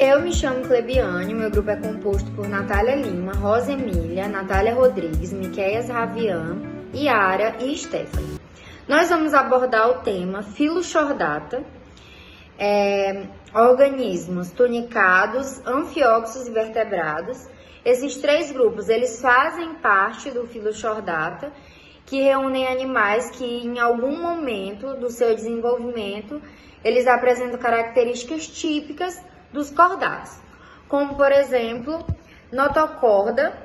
Eu me chamo Clebiane, meu grupo é composto por Natália Lima, Rosa Emília, Natália Rodrigues, Miqueias Ravian, Yara e Stephanie. Nós vamos abordar o tema Filochordata, organismos tunicados, anfióxos e vertebrados. Esses três grupos, eles fazem parte do Filochordata, que reúnem animais que em algum momento do seu desenvolvimento, eles apresentam características típicas dos cordados, como por exemplo, notocorda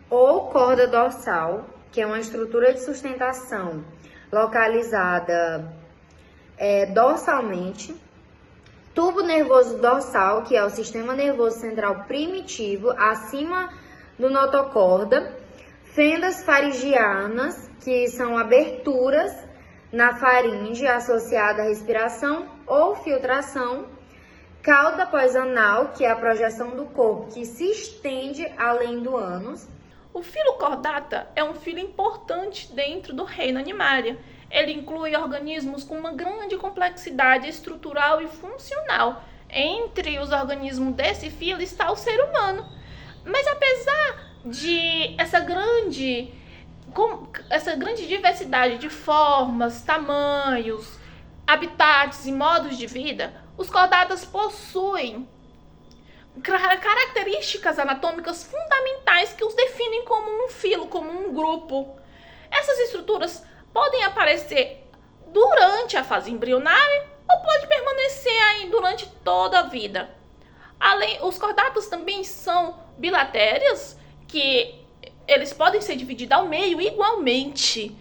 ou corda dorsal, que é uma estrutura de sustentação localizada dorsalmente, tubo nervoso dorsal, que é o sistema nervoso central primitivo acima do notocorda, fendas faringianas, que são aberturas na faringe associada à respiração ou filtração, cauda pós-anal, que é a projeção do corpo que se estende além do ânus. O Filochordata é um filo importante dentro do reino Animalia. Ele inclui organismos com uma grande complexidade estrutural e funcional. Entre os organismos desse filo está o ser humano. Mas apesar de essa grande diversidade de formas, tamanhos, habitats e modos de vida, os cordatas possuem características anatômicas fundamentais que os definem como um filo, como um grupo. Essas estruturas podem aparecer durante a fase embrionária ou pode permanecer aí durante toda a vida. Os cordatas também são bilatérios, que eles podem ser divididos ao meio igualmente.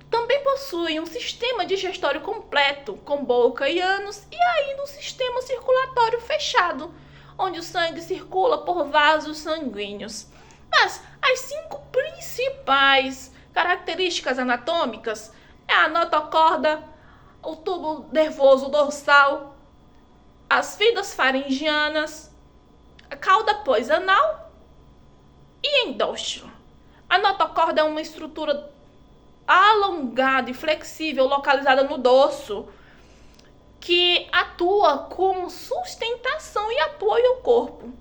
Também possuem um sistema digestório completo, com boca e ânus, e ainda um sistema circulatório fechado, onde o sangue circula por vasos sanguíneos. Mas as 5 principais características anatômicas é a notocorda, o tubo nervoso dorsal, as fendas faringianas, a cauda pós-anal e endóstilo. A notocorda é uma estrutura alongada e flexível localizada no dorso, que atua como sustentação e apoio ao corpo.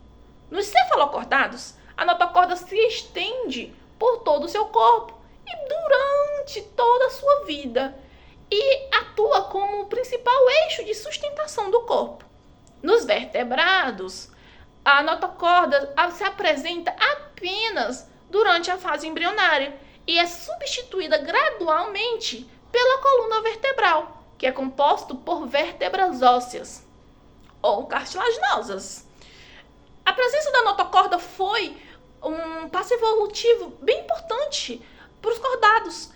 Nos cefalocordados, a notocorda se estende por todo o seu corpo e durante toda a sua vida e atua como o principal eixo de sustentação do corpo. Nos vertebrados, a notocorda se apresenta apenas durante a fase embrionária e é substituída gradualmente pela coluna vertebral, que é composto por vértebras ósseas ou cartilaginosas. A presença da notocorda foi um passo evolutivo bem importante para os cordados,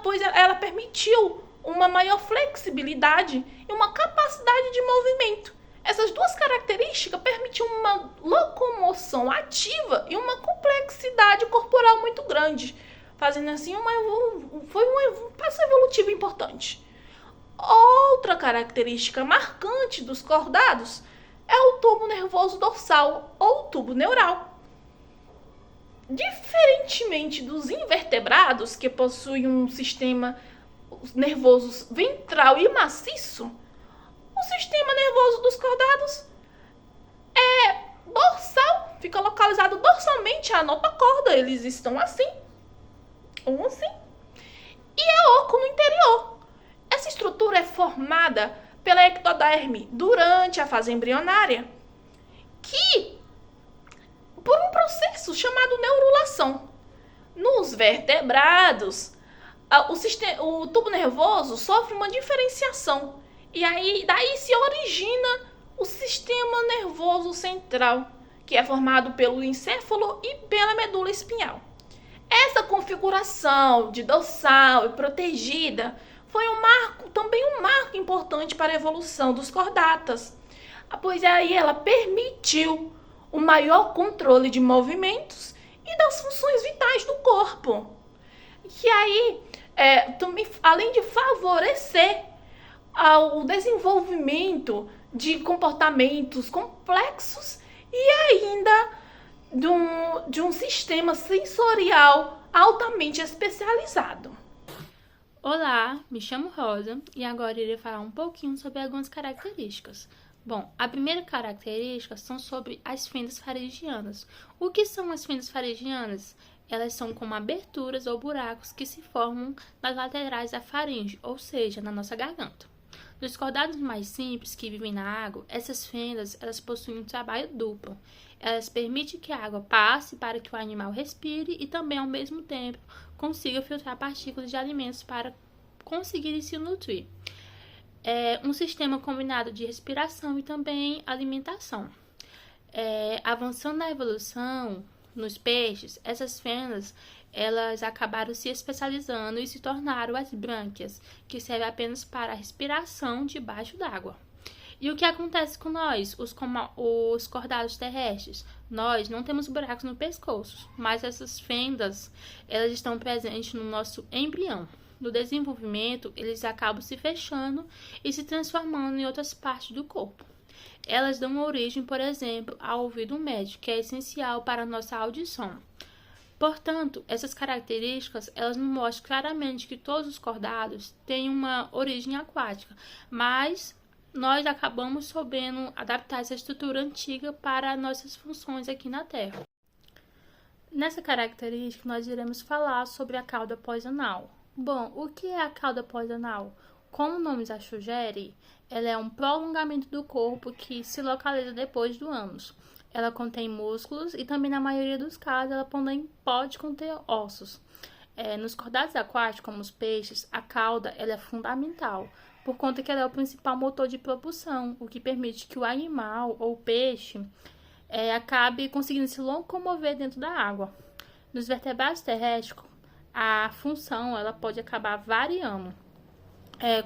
pois ela permitiu uma maior flexibilidade e uma capacidade de movimento. Essas duas características permitiam uma locomoção ativa e uma complexidade corporal muito grande, fazendo assim foi um passo evolutivo importante. Outra característica marcante dos cordados é o tubo nervoso dorsal ou tubo neural. Diferentemente dos invertebrados, que possuem um sistema nervoso ventral e maciço, o sistema nervoso dos cordados é dorsal, fica localizado dorsalmente à notocorda, eles estão assim, ou assim, e é oco no interior. Essa estrutura é formada pela ectoderme durante a fase embrionária, que, por um processo chamado neurulação. Nos vertebrados, o tubo nervoso sofre uma diferenciação, e daí se origina o sistema nervoso central, que é formado pelo encéfalo e pela medula espinhal. Essa configuração de dorsal e protegida foi também um marco importante para a evolução dos cordatas, pois aí ela permitiu o maior controle de movimentos e das funções vitais do corpo. E aí, também, além de favorecer o desenvolvimento de comportamentos complexos e ainda de um sistema sensorial altamente especializado. Olá, me chamo Rosa e agora irei falar um pouquinho sobre algumas características. Bom, a primeira característica são sobre as fendas faringianas. O que são as fendas faringianas? Elas são como aberturas ou buracos que se formam nas laterais da faringe, ou seja, na nossa garganta. Nos cordados mais simples que vivem na água, essas fendas elas possuem um trabalho duplo. Elas permitem que a água passe para que o animal respire e também, ao mesmo tempo, consiga filtrar partículas de alimentos para conseguir se nutrir. É um sistema combinado de respiração e também alimentação. Avançando na evolução, nos peixes, essas fendas elas acabaram se especializando e se tornaram as brânquias, que servem apenas para a respiração debaixo d'água. E o que acontece com nós, os cordados terrestres? Nós não temos buracos no pescoço, mas essas fendas elas estão presentes no nosso embrião. No desenvolvimento, eles acabam se fechando e se transformando em outras partes do corpo. Elas dão origem, por exemplo, ao ouvido médio, que é essencial para a nossa audição. Portanto, essas características elas não mostram claramente que todos os cordados têm uma origem aquática, mas nós acabamos sabendo adaptar essa estrutura antiga para nossas funções aqui na Terra. Nessa característica, nós iremos falar sobre a cauda pós-anal. Bom, o que é a cauda pós-anal? Como o nome já sugere, ela é um prolongamento do corpo que se localiza depois do ânus. Ela contém músculos e também, na maioria dos casos, ela também pode conter ossos. Nos cordados aquáticos, como os peixes, a cauda ela é fundamental, por conta que ela é o principal motor de propulsão, o que permite que o animal ou o peixe acabe conseguindo se locomover dentro da água. Nos vertebrados terrestres, a função ela pode acabar variando,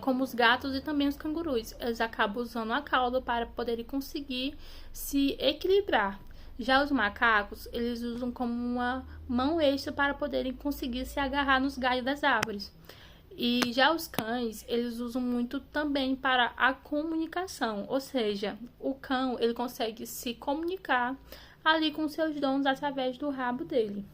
como os gatos e também os cangurus. Eles acabam usando a cauda para poderem conseguir se equilibrar. Já os macacos, eles usam como uma mão extra para poderem conseguir se agarrar nos galhos das árvores. E já os cães, eles usam muito também para a comunicação, ou seja, o cão ele consegue se comunicar ali com seus donos através do rabo dele.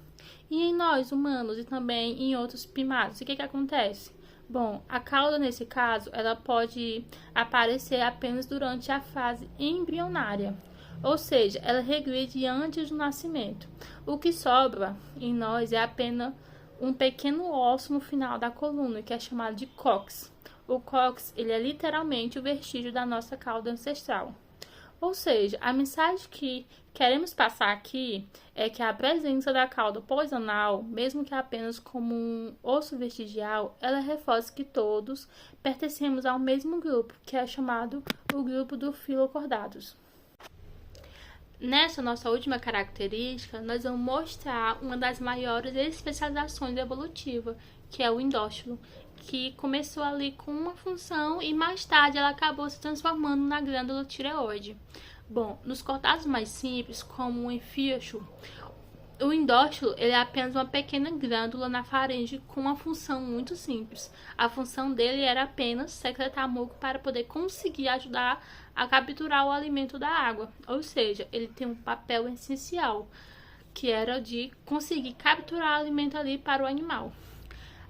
E em nós, humanos, e também em outros primatas, o que acontece? Bom, a cauda, nesse caso, ela pode aparecer apenas durante a fase embrionária, ou seja, ela regride antes do nascimento. O que sobra em nós é apenas um pequeno osso no final da coluna, que é chamado de cóccix. O cóccix, ele é literalmente o vestígio da nossa cauda ancestral. Ou seja, a mensagem que queremos passar aqui é que a presença da cauda pós-anal, mesmo que apenas como um osso vestigial, ela reforça que todos pertencemos ao mesmo grupo, que é chamado o grupo dos filocordados. Nessa nossa última característica, nós vamos mostrar uma das maiores especializações evolutivas, que é o endóstilo, que começou ali com uma função e mais tarde ela acabou se transformando na glândula tireoide. Bom, nos cordados mais simples, como o enfíoxo, o endóstilo ele é apenas uma pequena glândula na faringe com uma função muito simples. A função dele era apenas secretar muco para poder conseguir ajudar a capturar o alimento da água. Ou seja, ele tem um papel essencial, que era de conseguir capturar o alimento ali para o animal.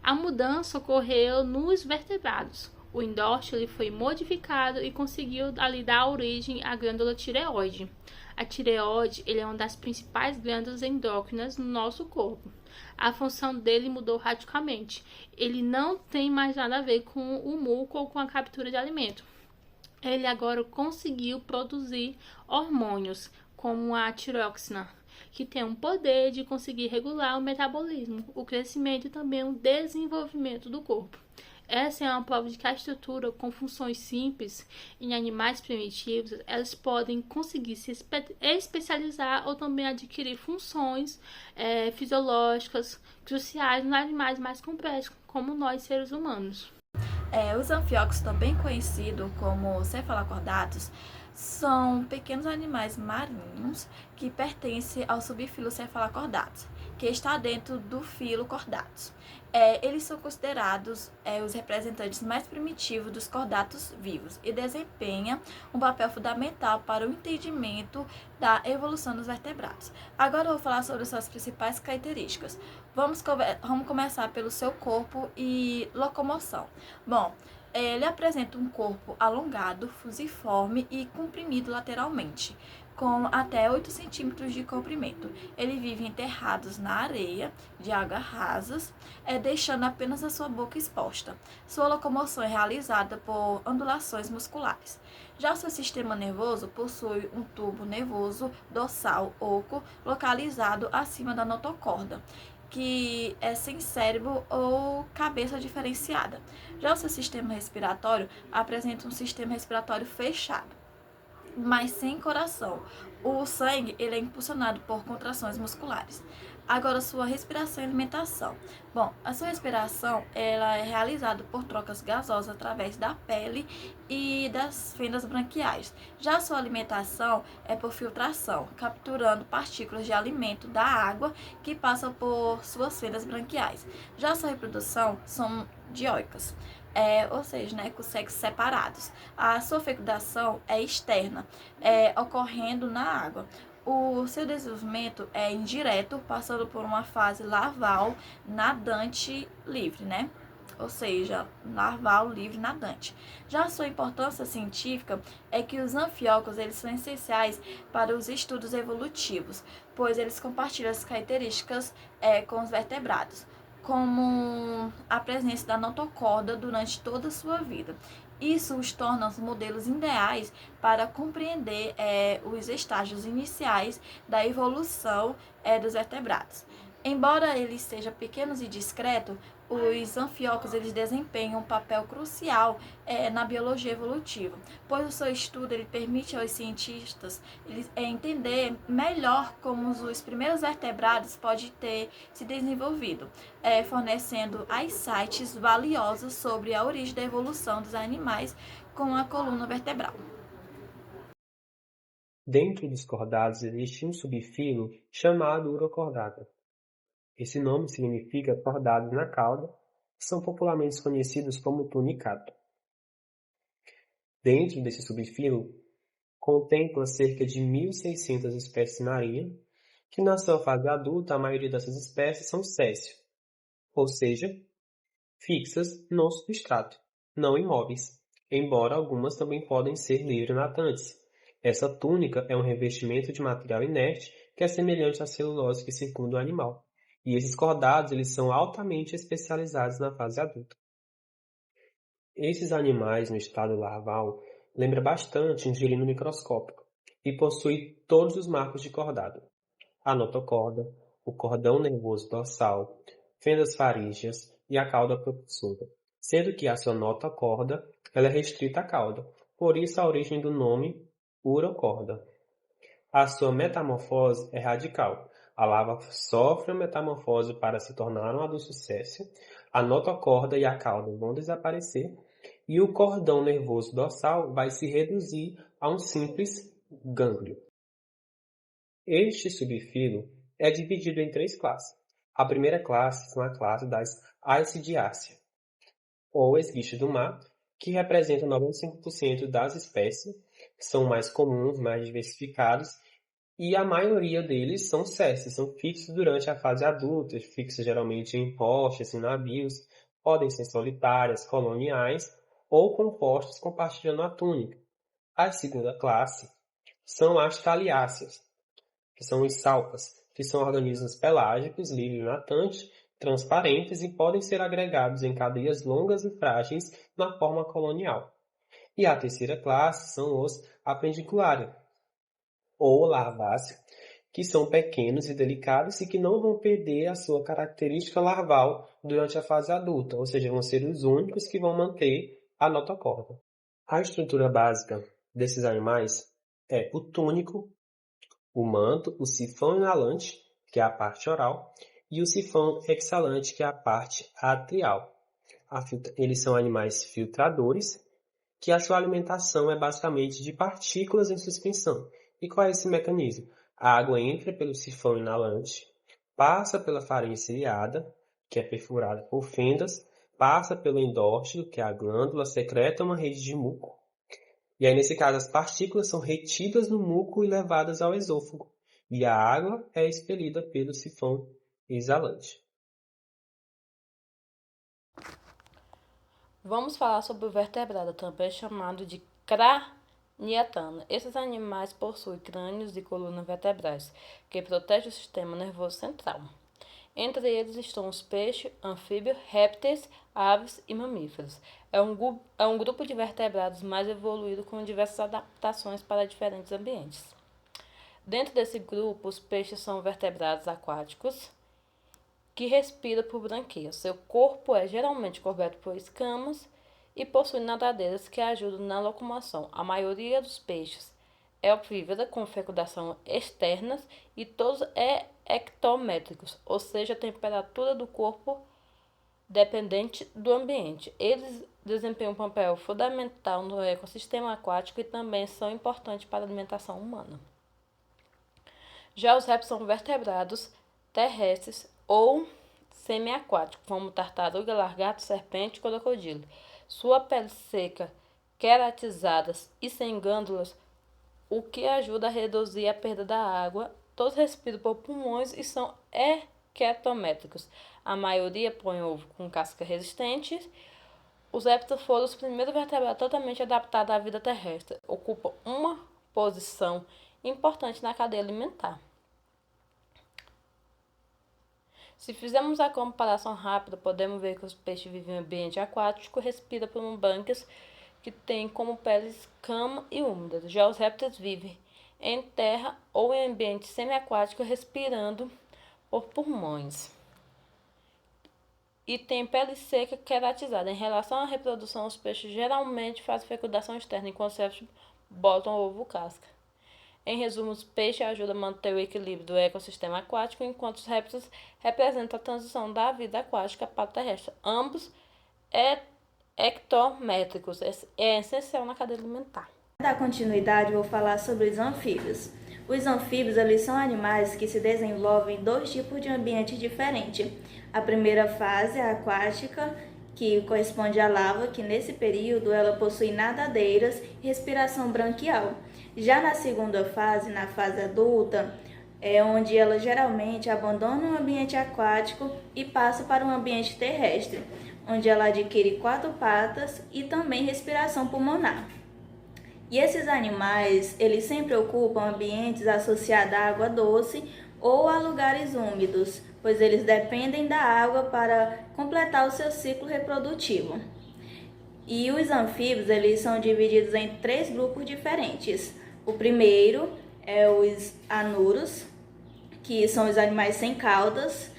A mudança ocorreu nos vertebrados. O endóstilo foi modificado e conseguiu ali dar origem à glândula tireoide. A tireoide ele é uma das principais glândulas endócrinas no nosso corpo. A função dele mudou radicalmente. Ele não tem mais nada a ver com o muco ou com a captura de alimento. Ele agora conseguiu produzir hormônios, como a tiroxina, que tem um poder de conseguir regular o metabolismo, o crescimento e também o desenvolvimento do corpo. Essa é uma prova de que a estrutura com funções simples em animais primitivos, elas podem conseguir se especializar ou também adquirir funções fisiológicas cruciais nos animais mais complexos, como nós seres humanos. Os anfióxicos, também conhecidos como cefalocordatos, são pequenos animais marinhos que pertencem ao subfilo Cephalochordatus, que está dentro do filo Chordatus. Eles são considerados os representantes mais primitivos dos chordatos vivos e desempenham um papel fundamental para o entendimento da evolução dos vertebrados. Agora eu vou falar sobre suas principais características. Vamos começar pelo seu corpo e locomoção. Bom, Ele apresenta um corpo alongado, fusiforme e comprimido lateralmente, com até 8 centímetros de comprimento. Ele vive enterrados na areia, de águas rasas, deixando apenas a sua boca exposta. Sua locomoção é realizada por ondulações musculares. Já o seu sistema nervoso possui um tubo nervoso dorsal oco localizado acima da notocorda, que é sem cérebro ou cabeça diferenciada. Já o seu sistema respiratório apresenta um sistema respiratório fechado, mas sem coração. O sangue ele é impulsionado por contrações musculares. Agora, sua respiração e alimentação. Bom, a sua respiração ela é realizada por trocas gasosas através da pele e das fendas branquiais. Já a sua alimentação é por filtração, capturando partículas de alimento da água que passam por suas fendas branquiais. Já a sua reprodução são dioicas. Ou seja, com sexos separados. A sua fecundação é externa, ocorrendo na água. O seu desenvolvimento é indireto, passando por uma fase larval nadante livre, Ou seja, larval livre nadante. Já a sua importância científica é que os anfióculos eles são essenciais para os estudos evolutivos, pois eles compartilham as características com os vertebrados, como a presença da notocorda durante toda a sua vida. Isso os torna os modelos ideais para compreender os estágios iniciais da evolução dos vertebrados. Embora eles sejam pequenos e discretos, os anfióculos eles desempenham um papel crucial na biologia evolutiva, pois o seu estudo ele permite aos cientistas entender melhor como os primeiros vertebrados podem ter se desenvolvido, fornecendo insights valiosos sobre a origem da evolução dos animais com a coluna vertebral. Dentro dos cordados existe um subfilo chamado Urocordata. Esse nome significa cordados na cauda, que são popularmente conhecidos como tunicato. Dentro desse subfilo, contempla cerca de 1.600 espécies marinhas, que na sua fase adulta a maioria dessas espécies são séssil, ou seja, fixas no substrato, não imóveis, embora algumas também podem ser livre-natantes. Essa túnica é um revestimento de material inerte que é semelhante à celulose que circunda o animal. E esses cordados eles são altamente especializados na fase adulta. Esses animais no estado larval lembram bastante um girino microscópico e possuem todos os marcos de cordado. A notocorda, o cordão nervoso dorsal, fendas faríngeas e a cauda propulsora, sendo que a sua notocorda ela é restrita à cauda, por isso a origem do nome urocorda. A sua metamorfose é radical. A larva sofre a metamorfose para se tornar um adulto séssil, a notocorda e a cauda vão desaparecer e o cordão nervoso dorsal vai se reduzir a um simples gânglio. Este subfilo é dividido em 3 classes. A primeira classe são a classe das Aicidiaceae, ou esguichos do mar, que representam 95% das espécies, que são mais comuns, mais diversificados, e a maioria deles são sésseis, são fixos durante a fase adulta, fixos geralmente em postes, em navios, podem ser solitárias, coloniais ou compostos compartilhando a túnica. A segunda classe são as Thaliáceas, que são os salpas, que são organismos pelágicos, livre-natantes, transparentes e podem ser agregados em cadeias longas e frágeis na forma colonial. E a terceira classe são os Appendiculari, ou larváceos, que são pequenos e delicados e que não vão perder a sua característica larval durante a fase adulta, ou seja, vão ser os únicos que vão manter a notocorda. A estrutura básica desses animais é o túnico, o manto, o sifão inalante, que é a parte oral, e o sifão exalante, que é a parte atrial. Eles são animais filtradores, que a sua alimentação é basicamente de partículas em suspensão. E qual é esse mecanismo? A água entra pelo sifão inalante, passa pela faringe ciliada, que é perfurada por fendas, passa pelo endóstilo, que é a glândula, secreta uma rede de muco. E aí, nesse caso, as partículas são retidas no muco e levadas ao esôfago. E a água é expelida pelo sifão exalante. Vamos falar sobre o vertebrado, também chamado de cranietano. Esses animais possuem crânios e colunas vertebrais, que protegem o sistema nervoso central. Entre eles estão os peixes, anfíbios, répteis, aves e mamíferos. É um grupo de vertebrados mais evoluído com diversas adaptações para diferentes ambientes. Dentro desse grupo, os peixes são vertebrados aquáticos que respiram por branquias. Seu corpo é geralmente coberto por escamas e possui nadadeiras que ajudam na locomoção. A maioria dos peixes é opívora, com fecundação externa, e todos ectométricos, ou seja, a temperatura do corpo dependente do ambiente. Eles desempenham um papel fundamental no ecossistema aquático e também são importantes para a alimentação humana. Já os répteis são vertebrados terrestres ou semiaquáticos, como tartaruga, lagarto, serpente e crocodilo. Sua pele seca, queratizada e sem glândulas, o que ajuda a reduzir a perda da água. Todos respiram por pulmões e são ectométricos. A maioria põe ovo com casca resistente. Os répteis foram os primeiros vertebrados totalmente adaptados à vida terrestre. Ocupam uma posição importante na cadeia alimentar. Se fizermos a comparação rápida, podemos ver que os peixes vivem em ambiente aquático e respiram por banhas que têm como pele escama e úmidas. Já os répteis vivem em terra ou em ambiente semiaquático, respirando por pulmões. E tem pele seca queratizada. Em relação à reprodução, os peixes geralmente fazem fecundação externa, enquanto os répteis botam ovo casca. Em resumo, os peixes ajudam a manter o equilíbrio do ecossistema aquático, enquanto os répteis representam a transição da vida aquática para a terrestre. Ambos ectométricos, é essencial na cadeia alimentar. Para dar continuidade, vou falar sobre os anfíbios. Os anfíbios, eles são animais que se desenvolvem em dois tipos de ambientes diferentes. A primeira fase é a aquática, que corresponde à lava, que nesse período ela possui nadadeiras e respiração branquial. Já na segunda fase, na fase adulta, é onde ela geralmente abandona o ambiente aquático e passa para um ambiente terrestre, onde ela adquire 4 patas e também respiração pulmonar. E esses animais, eles sempre ocupam ambientes associados à água doce ou a lugares úmidos, pois eles dependem da água para completar o seu ciclo reprodutivo. E os anfíbios, eles são divididos em 3 grupos diferentes. O primeiro é os anuros, que são os animais sem caudas,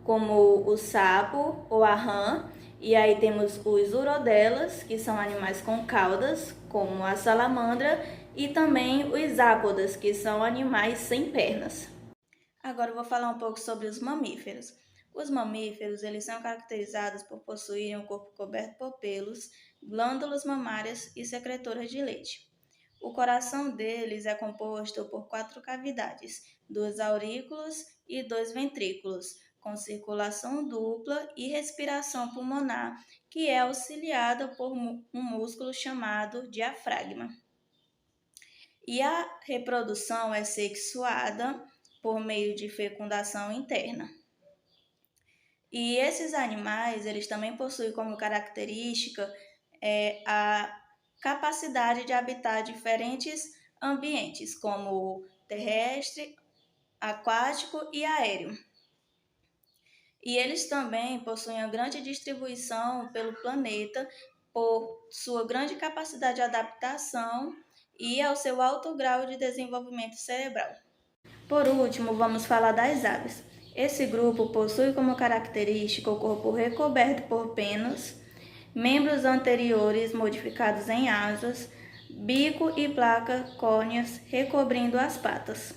como o sapo ou a rã. E aí temos os urodelas, que são animais com caudas, como a salamandra, e também os ápodas, que são animais sem pernas. Agora eu vou falar um pouco sobre os mamíferos. Os mamíferos, eles são caracterizados por possuírem um corpo coberto por pelos, glândulas mamárias e secretoras de leite. O coração deles é composto por 4 cavidades, 2 aurículos e 2 ventrículos, com circulação dupla e respiração pulmonar, que é auxiliada por um músculo chamado diafragma. E a reprodução é sexuada por meio de fecundação interna. E esses animais, eles também possuem como característica a capacidade de habitar diferentes ambientes, como terrestre, aquático e aéreo. E eles também possuem uma grande distribuição pelo planeta por sua grande capacidade de adaptação e ao seu alto grau de desenvolvimento cerebral. Por último, vamos falar das aves. Esse grupo possui como característica o corpo recoberto por penas, membros anteriores modificados em asas, bico e placa córneas recobrindo as patas.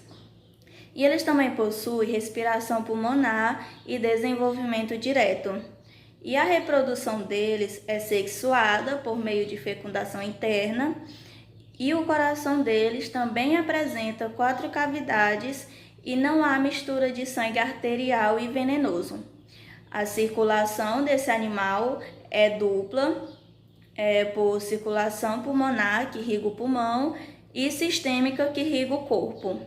E eles também possuem respiração pulmonar e desenvolvimento direto. E a reprodução deles é sexuada por meio de fecundação interna, e o coração deles também apresenta 4 cavidades e não há mistura de sangue arterial e venenoso. A circulação desse animal é dupla, por circulação pulmonar, que irriga o pulmão, e sistêmica, que irriga o corpo.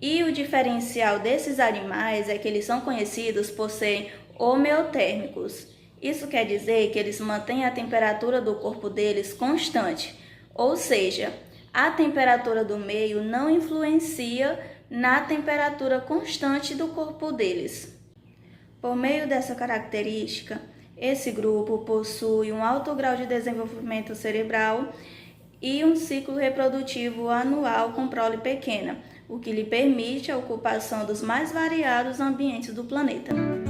E o diferencial desses animais é que eles são conhecidos por serem homeotérmicos. Isso quer dizer que eles mantêm a temperatura do corpo deles constante, ou seja, a temperatura do meio não influencia na temperatura constante do corpo deles. Por meio dessa característica, esse grupo possui um alto grau de desenvolvimento cerebral e um ciclo reprodutivo anual com prole pequena, o que lhe permite a ocupação dos mais variados ambientes do planeta.